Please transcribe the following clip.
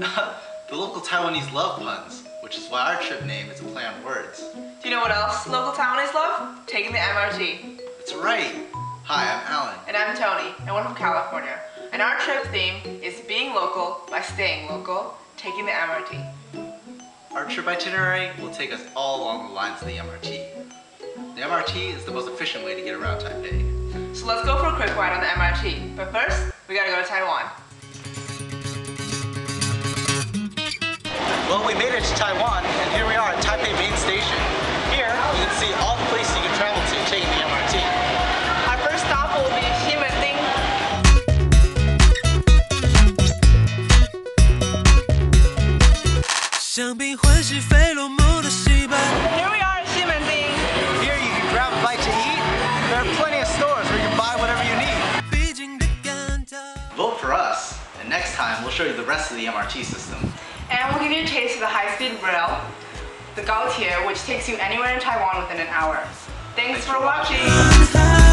The local Taiwanese love puns, which is why our trip name is a play on words. Do you know what else local Taiwanese love? Taking the MRT. That's right. Hi, I'm Alan. And I'm Tony, and we're from California. And our trip theme is being local by staying local, taking the MRT. Our trip itinerary will take us all along the lines of the MRT. The MRT is the most efficient way to get around Taipei. So let's go for a quick ride on the MRT. But first, we gotta go to Taiwan. Well, we made it to Taiwan, and here we are at Taipei Main Station. Here, you can see all the places you can travel to taking the MRT. Our first stop will be Ximending. Here we are at Ximending. Here you can grab a bite to eat. There are plenty of stores where you can buy whatever you need. Vote for us, and next time we'll show you the rest of the MRT system. And we'll give you a taste of the high-speed rail, the Gaotie, which takes you anywhere in Taiwan within an hour. Thanks for watching!